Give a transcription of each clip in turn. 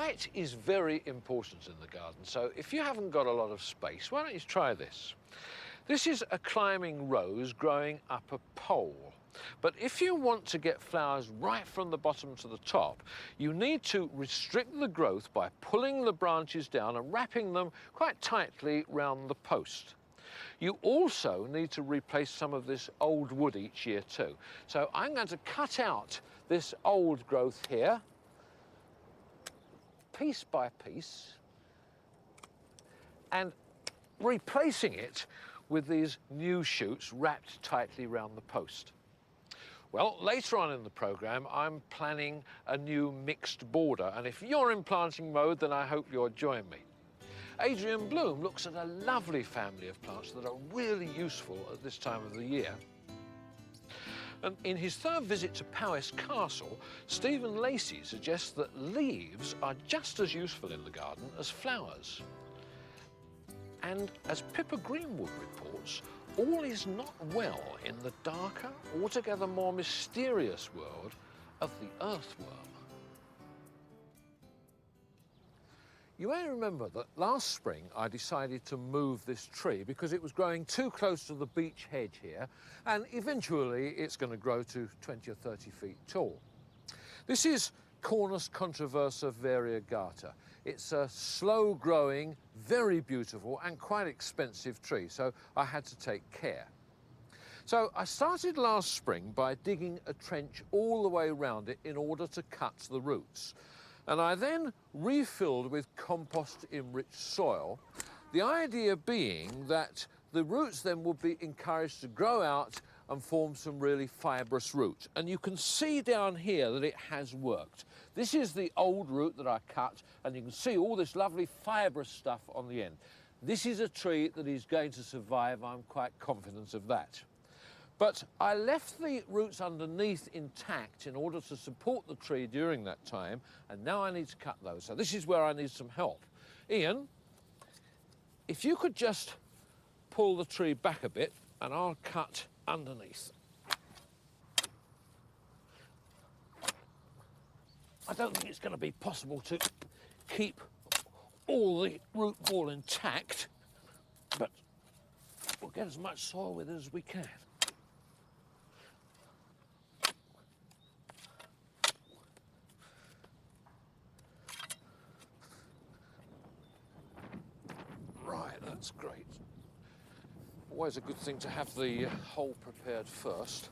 height is very important in the garden, so if you haven't got a lot of space, why don't you try this? This is a climbing rose growing up a pole. But if you want to get flowers right from the bottom to the top, you need to restrict the growth by pulling the branches down and wrapping them quite tightly round the post. You also need to replace some of this old wood each year too. So I'm going to cut out this old growth here, piece by piece, and replacing it with these new shoots wrapped tightly round the post. Well, later on in the programme, I'm planning a new mixed border, and if you're in planting mode, then I hope you'll join me. Adrian Bloom looks at a lovely family of plants that are really useful at this time of the year. And in his third visit to Powys Castle, Stephen Lacey suggests that leaves are just as useful in the garden as flowers. And as Pippa Greenwood reports, all is not well in the darker, altogether more mysterious world of the earthworm. You may remember that last spring I decided to move this tree because it was growing too close to the beech hedge here, and eventually it's going to grow to 20 or 30 feet tall. This is Cornus controversa variegata. It's a slow-growing, very beautiful and quite expensive tree, so I had to take care. So I started last spring by digging a trench all the way around it in order to cut the roots. And I then refilled with compost-enriched soil, the idea being that the roots then would be encouraged to grow out and form some really fibrous roots. And you can see down here that it has worked. This is the old root that I cut, and you can see all this lovely fibrous stuff on the end. This is a tree that is going to survive, I'm quite confident of that. But I left the roots underneath intact in order to support the tree during that time, and now I need to cut those. So this is where I need some help. Ian, if you could just pull the tree back a bit, and I'll cut underneath. I don't think it's going to be possible to keep all the root ball intact, but we'll get as much soil with it as we can. Right, that's great. Always a good thing to have the hole prepared first.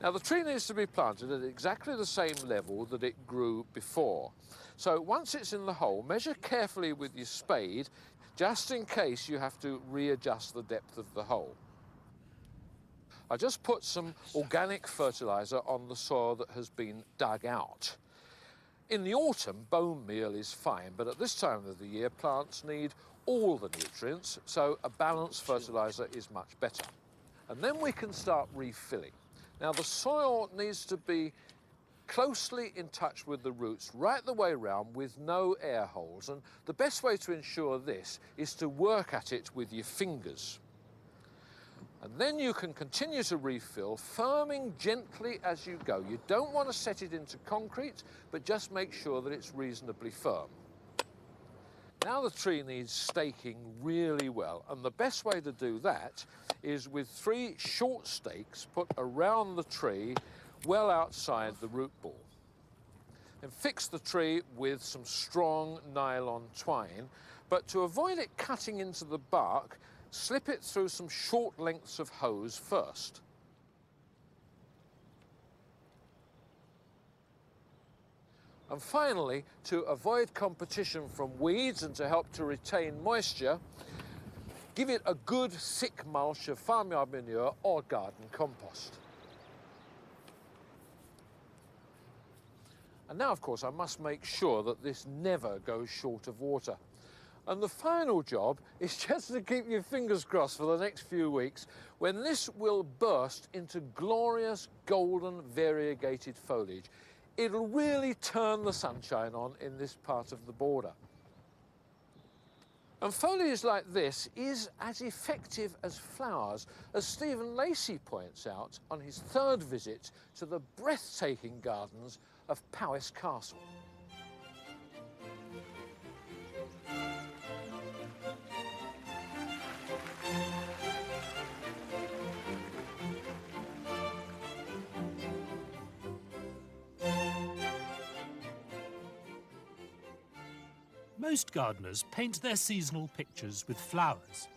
Now the tree needs to be planted at exactly the same level that it grew before. So once it's in the hole, measure carefully with your spade, just in case you have to readjust the depth of the hole. I just put some organic fertiliser on the soil that has been dug out. In the autumn, bone meal is fine, but at this time of the year, plants need all the nutrients, so a balanced fertiliser is much better. And then we can start refilling. Now, the soil needs to be closely in touch with the roots right the way around with no air holes, and the best way to ensure this is to work at it with your fingers. And then you can continue to refill, firming gently as you go. You don't want to set it into concrete, but just make sure that it's reasonably firm. Now the tree needs staking really well, and the best way to do that is with 3 short stakes put around the tree well outside the root ball. And fix the tree with some strong nylon twine, but to avoid it cutting into the bark, slip it through some short lengths of hose first. And finally, to avoid competition from weeds and to help to retain moisture, give it a good thick mulch of farmyard manure or garden compost. And now, of course, I must make sure that this never goes short of water. And the final job is just to keep your fingers crossed for the next few weeks, when this will burst into glorious golden variegated foliage. It'll really turn the sunshine on in this part of the border. And foliage like this is as effective as flowers, as Stephen Lacey points out on his third visit to the breathtaking gardens of Powys Castle. Most gardeners paint their seasonal pictures with flowers,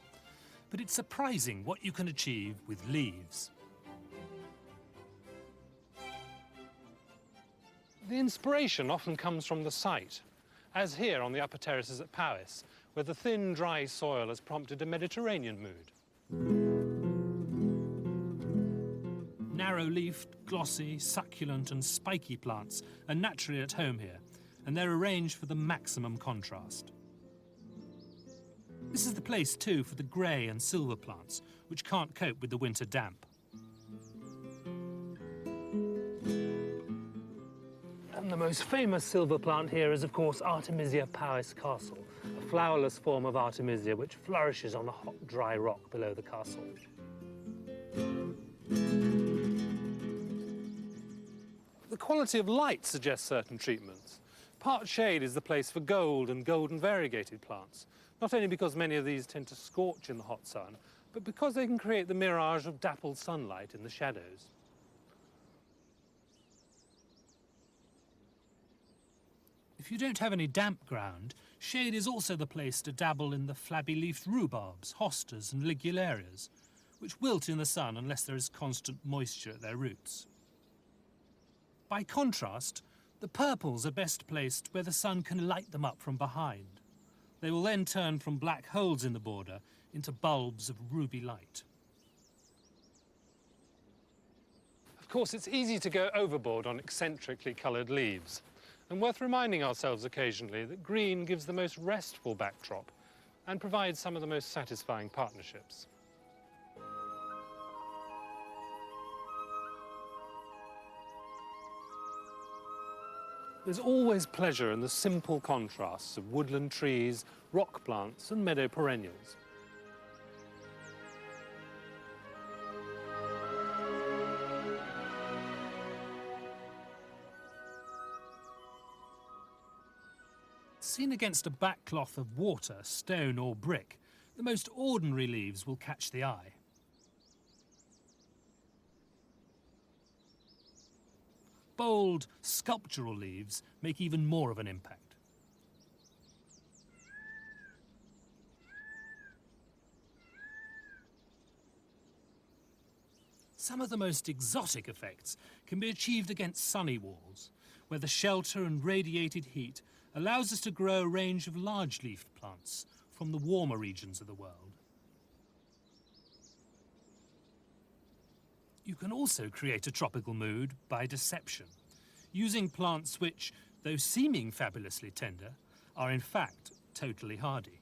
but it's surprising what you can achieve with leaves. The inspiration often comes from the site, as here on the upper terraces at Powys, where the thin, dry soil has prompted a Mediterranean mood. Narrow-leafed, glossy, succulent and spiky plants are naturally at home here, and they're arranged for the maximum contrast. This is the place, too, for the grey and silver plants, which can't cope with the winter damp. And the most famous silver plant here is, of course, Artemisia Powys Castle, a flowerless form of Artemisia which flourishes on the hot, dry rock below the castle. The quality of light suggests certain treatments. Part shade is the place for gold and golden variegated plants, not only because many of these tend to scorch in the hot sun, but because they can create the mirage of dappled sunlight in the shadows. If you don't have any damp ground, shade is also the place to dabble in the flabby-leafed rhubarbs, hostas and ligularias, which wilt in the sun unless there is constant moisture at their roots. By contrast, the purples are best placed where the sun can light them up from behind. They will then turn from black holes in the border into bulbs of ruby light. Of course, it's easy to go overboard on eccentrically coloured leaves, and worth reminding ourselves occasionally that green gives the most restful backdrop and provides some of the most satisfying partnerships. There's always pleasure in the simple contrasts of woodland trees, rock plants and meadow perennials. Seen against a backcloth of water, stone or brick, the most ordinary leaves will catch the eye. Bold, sculptural leaves make even more of an impact. Some of the most exotic effects can be achieved against sunny walls, where the shelter and radiated heat allows us to grow a range of large-leafed plants from the warmer regions of the world. You can also create a tropical mood by deception, using plants which, though seeming fabulously tender, are in fact totally hardy.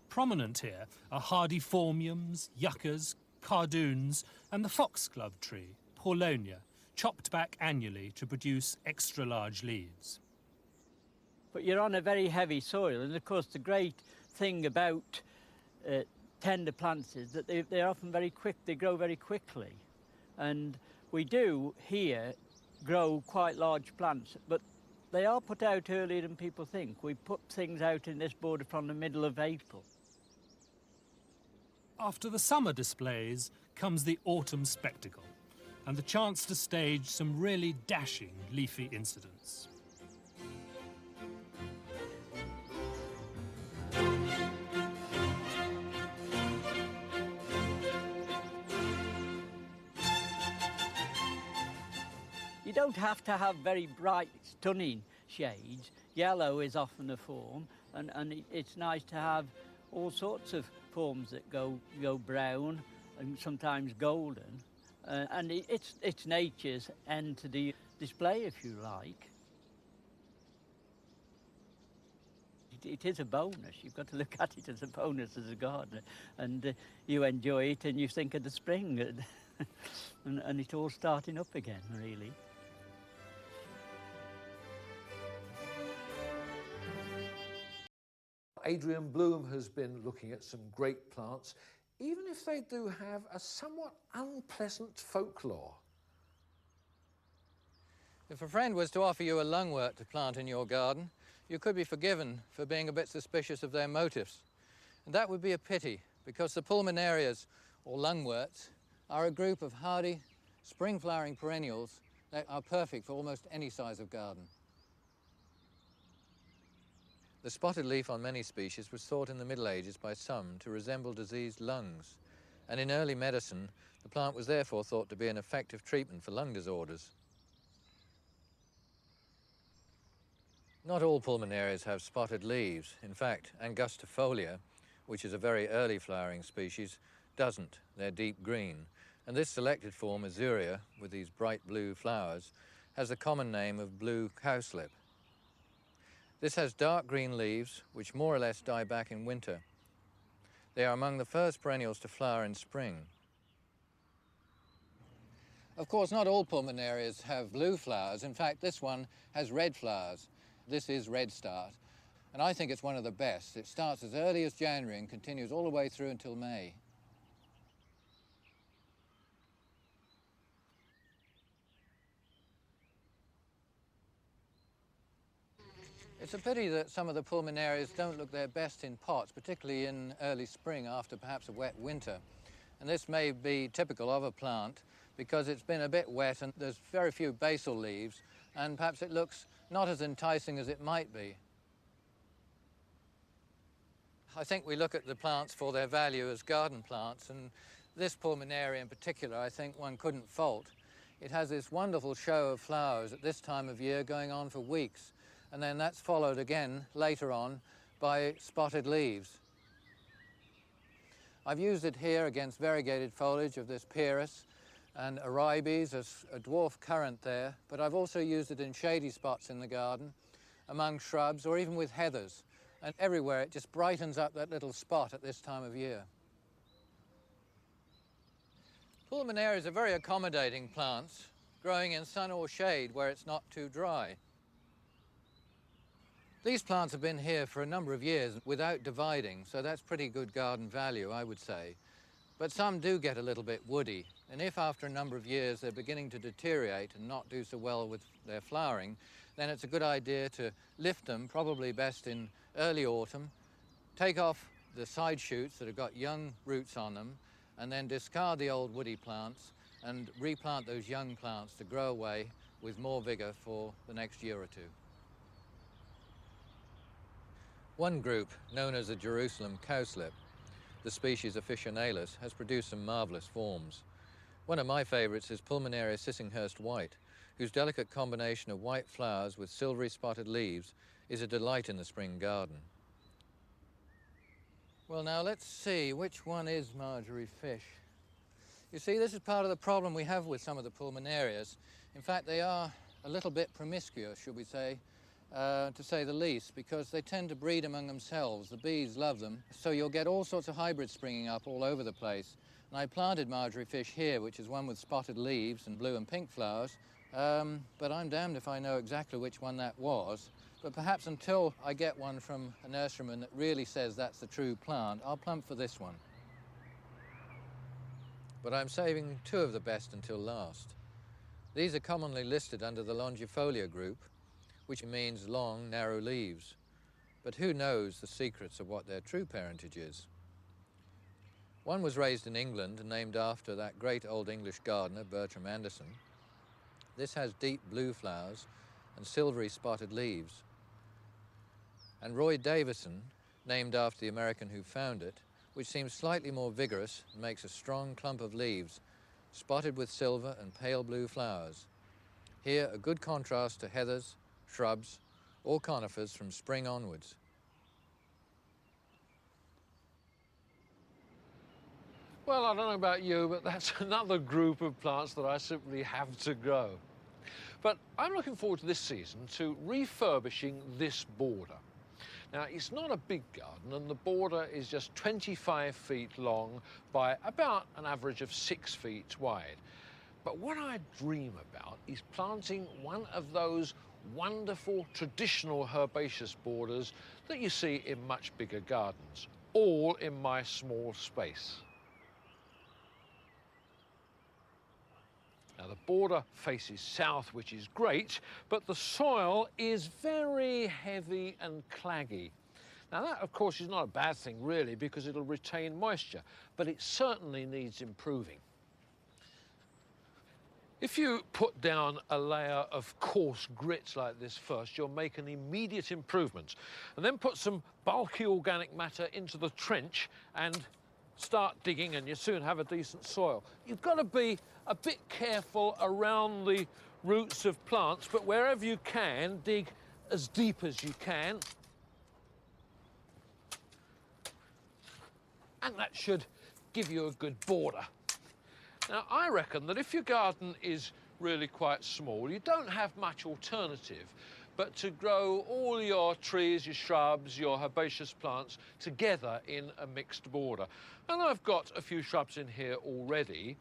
Prominent here are hardy phormiums, yuccas, cardoons, and the foxglove tree, Paulonia, chopped back annually to produce extra-large leaves. But you're on a very heavy soil, and of course the great thing about tender plants is that they're often very quick, they grow very quickly. And we do here grow quite large plants, but they are put out earlier than people think. We put things out in this border from the middle of April. After the summer displays comes the autumn spectacle and the chance to stage some really dashing leafy incidents. You don't have to have very bright, stunning shades. Yellow is often a form, and it's nice to have all sorts of forms that go brown and sometimes golden. And it's nature's end to the display, if you like. It is a bonus. You've got to look at it as a bonus as a gardener. And you enjoy it and you think of the spring and it's all starting up again, really. Adrian Bloom has been looking at some great plants, even if they do have a somewhat unpleasant folklore. If a friend was to offer you a lungwort to plant in your garden, you could be forgiven for being a bit suspicious of their motives. And that would be a pity, because the pulmanarias, or lungworts, are a group of hardy, spring-flowering perennials that are perfect for almost any size of garden. The spotted leaf on many species was thought in the Middle Ages by some to resemble diseased lungs, and in early medicine, the plant was therefore thought to be an effective treatment for lung disorders. Not all pulmonarias have spotted leaves. In fact, angustifolia, which is a very early flowering species, doesn't. They're deep green. And this selected form, azurea, with these bright blue flowers, has the common name of blue cowslip. This has dark green leaves, which more or less die back in winter. They are among the first perennials to flower in spring. Of course, not all pulmonarias have blue flowers. In fact, this one has red flowers. This is red start, and I think it's one of the best. It starts as early as January and continues all the way through until May. It's a pity that some of the pulmonarias don't look their best in pots, particularly in early spring after perhaps a wet winter. And this may be typical of a plant because it's been a bit wet and there's very few basal leaves, and perhaps it looks not as enticing as it might be. I think we look at the plants for their value as garden plants, and this pulmonaria in particular I think one couldn't fault. It has this wonderful show of flowers at this time of year going on for weeks, and then that's followed again later on by spotted leaves. I've used it here against variegated foliage of this Pyrrhus and Aribes, as a dwarf currant there, but I've also used it in shady spots in the garden, among shrubs, or even with heathers. And everywhere it just brightens up that little spot at this time of year. Pulmonarias are very accommodating plants, growing in sun or shade where it's not too dry. These plants have been here for a number of years without dividing, so that's pretty good garden value, I would say. But some do get a little bit woody, and if after a number of years they're beginning to deteriorate and not do so well with their flowering, then it's a good idea to lift them, probably best in early autumn, take off the side shoots that have got young roots on them, and then discard the old woody plants and replant those young plants to grow away with more vigor for the next year or two. One group, known as the Jerusalem cowslip, the species officinalis, has produced some marvellous forms. One of my favourites is Pulmonaria Sissinghurst white, whose delicate combination of white flowers with silvery spotted leaves is a delight in the spring garden. Well, now let's see, which one is Marjorie Fish? You see, this is part of the problem we have with some of the pulmonarias. In fact, they are a little bit promiscuous, should we say, to say the least, because they tend to breed among themselves. The bees love them, so you'll get all sorts of hybrids springing up all over the place. And I planted Marjorie Fish here, which is one with spotted leaves and blue and pink flowers, but I'm damned if I know exactly which one that was. But perhaps until I get one from a nurseryman that really says that's the true plant, I'll plump for this one. But I'm saving two of the best until last. These are commonly listed under the longifolia group, which means long, narrow leaves. But who knows the secrets of what their true parentage is? One was raised in England and named after that great old English gardener, Bertram Anderson. This has deep blue flowers and silvery spotted leaves. And Roy Davison, named after the American who found it, which seems slightly more vigorous and makes a strong clump of leaves, spotted with silver and pale blue flowers. Here, a good contrast to heathers, shrubs, or conifers from spring onwards. Well, I don't know about you, but that's another group of plants that I simply have to grow. But I'm looking forward to this season to refurbishing this border. Now, it's not a big garden, and the border is just 25 feet long by about an average of 6 feet wide. But what I dream about is planting one of those wonderful traditional herbaceous borders that you see in much bigger gardens, all in my small space. Now, the border faces south, which is great, but the soil is very heavy and claggy. Now, that, of course, is not a bad thing, really, because it'll retain moisture, but it certainly needs improving. If you put down a layer of coarse grit like this first, you'll make an immediate improvement. And then put some bulky organic matter into the trench and start digging, and you soon have a decent soil. You've got to be a bit careful around the roots of plants, but wherever you can, dig as deep as you can. And that should give you a good border. Now, I reckon that if your garden is really quite small, you don't have much alternative but to grow all your trees, your shrubs, your herbaceous plants together in a mixed border. And I've got a few shrubs in here already.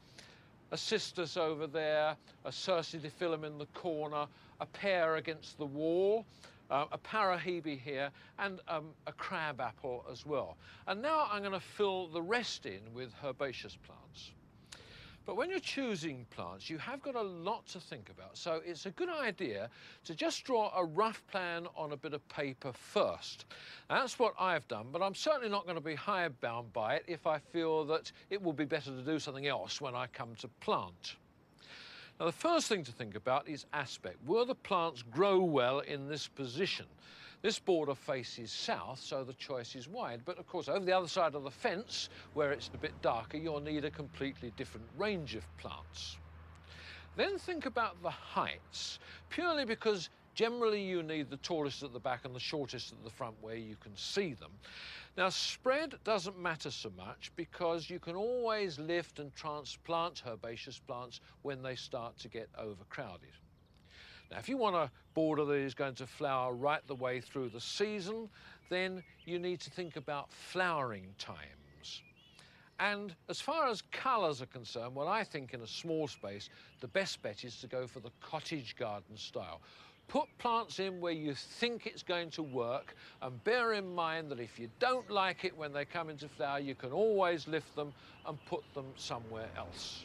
A cistus over there, a cercidiphyllum in the corner, a pear against the wall, a parahebe here, and a crab apple as well. And now I'm going to fill the rest in with herbaceous plants. But when you're choosing plants, you have got a lot to think about. So it's a good idea to just draw a rough plan on a bit of paper first. That's what I've done, but I'm certainly not going to be hidebound by it if I feel that it will be better to do something else when I come to plant. Now, the first thing to think about is aspect. Will the plants grow well in this position? This border faces south, so the choice is wide. But of course, over the other side of the fence, where it's a bit darker, you'll need a completely different range of plants. Then think about the heights, purely because generally you need the tallest at the back and the shortest at the front where you can see them. Now, spread doesn't matter so much because you can always lift and transplant herbaceous plants when they start to get overcrowded. Now, if you want a border that is going to flower right the way through the season, then you need to think about flowering times. And as far as colours are concerned, well, I think in a small space, the best bet is to go for the cottage garden style. Put plants in where you think it's going to work, and bear in mind that if you don't like it when they come into flower, you can always lift them and put them somewhere else.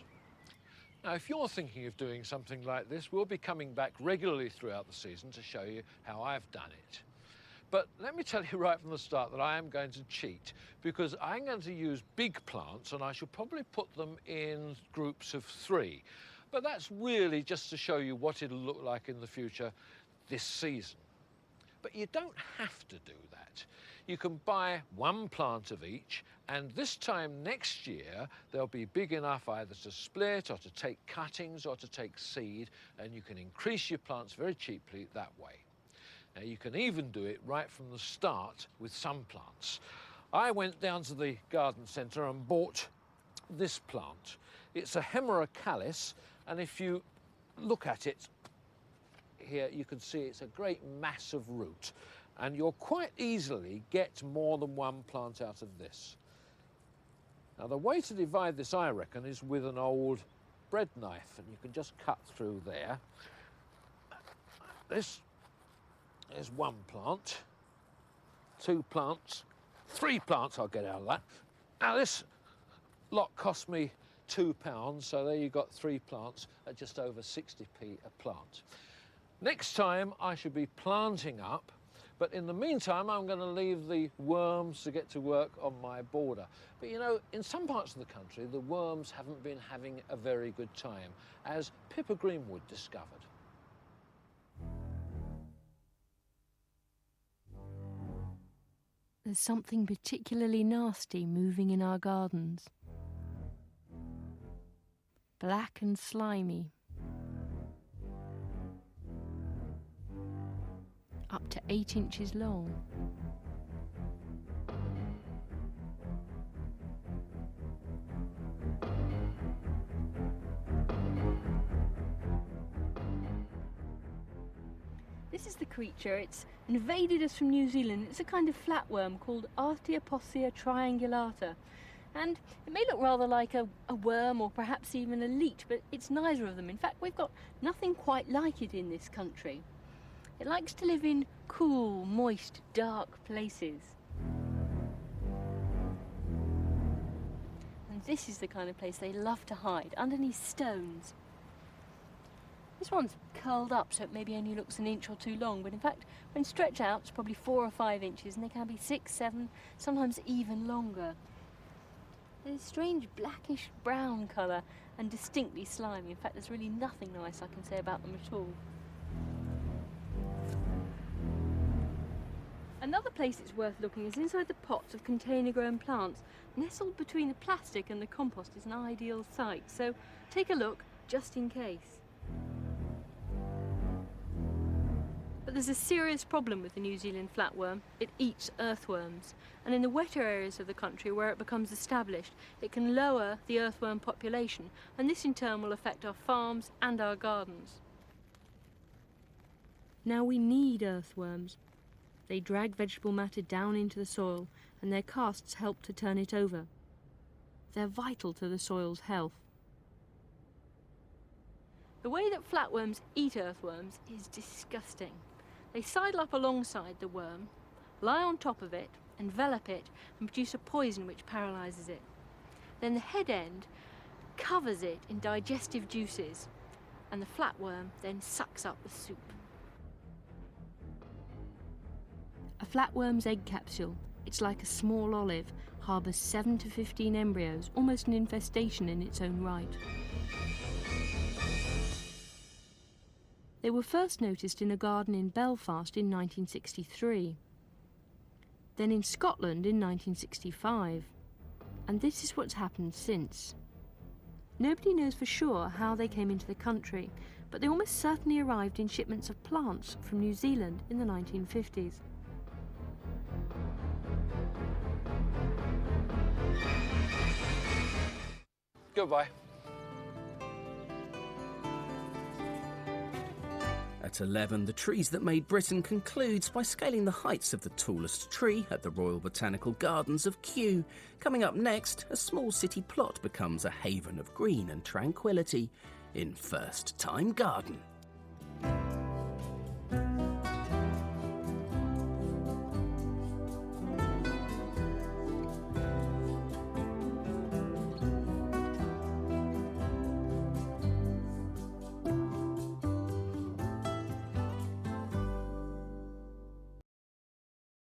Now, if you're thinking of doing something like this, we'll be coming back regularly throughout the season to show you how I've done it. But let me tell you right from the start that I am going to cheat, because I'm going to use big plants and I shall probably put them in groups of 3. But that's really just to show you what it'll look like in the future this season. But you don't have to do that. You can buy 1 plant of each, and this time next year they'll be big enough either to split or to take cuttings or to take seed, and you can increase your plants very cheaply that way. Now, you can even do it right from the start with some plants. I went down to the garden centre and bought this plant. It's a Hemera, and if you look at it here, you can see it's a great mass of root, and you'll quite easily get more than 1 plant out of this. Now, the way to divide this, I reckon, is with an old bread knife, and you can just cut through there. This is 1 plant, 2 plants, 3 plants I'll get out of that. Now, this lot cost me £2, so there you got 3 plants at just over 60p a plant. Next time I should be planting up, but in the meantime I'm going to leave the worms to get to work on my border. But you know, in some parts of the country the worms haven't been having a very good time, as Pippa Greenwood discovered. There's something particularly nasty moving in our gardens. Black and slimy. Up to 8 inches long. This is the creature. It's invaded us from New Zealand. It's a kind of flatworm called Artiopocia triangulata. And it may look rather like a worm or perhaps even a leech, but it's neither of them. In fact, we've got nothing quite like it in this country. It likes to live in cool, moist, dark places. And this is the kind of place they love to hide, underneath stones. This one's curled up, so it maybe only looks an inch or 2 long, but in fact, when stretched out, it's probably 4 or 5 inches, and they can be 6, 7, sometimes even longer. There's a strange blackish brown colour, and distinctly slimy. In fact, there's really nothing nice I can say about them at all. Another place it's worth looking is inside the pots of container-grown plants. Nestled between the plastic and the compost is an ideal site, so take a look just in case. But there's a serious problem with the New Zealand flatworm. It eats earthworms, and in the wetter areas of the country where it becomes established, it can lower the earthworm population, and this in turn will affect our farms and our gardens. Now we need earthworms. They drag vegetable matter down into the soil, and their casts help to turn it over. They're vital to the soil's health. The way that flatworms eat earthworms is disgusting. They sidle up alongside the worm, lie on top of it, envelop it, and produce a poison which paralyses it. Then the head end covers it in digestive juices, and the flatworm then sucks up the soup. A flatworm's egg capsule, it's like a small olive, harbours 7 to 15 embryos, almost an infestation in its own right. They were first noticed in a garden in Belfast in 1963, then in Scotland in 1965, and this is what's happened since. Nobody knows for sure how they came into the country, but they almost certainly arrived in shipments of plants from New Zealand in the 1950s. Goodbye. At 11, The Trees That Made Britain concludes by scaling the heights of the tallest tree at the Royal Botanical Gardens of Kew. Coming up next, a small city plot becomes a haven of green and tranquility in First Time Garden.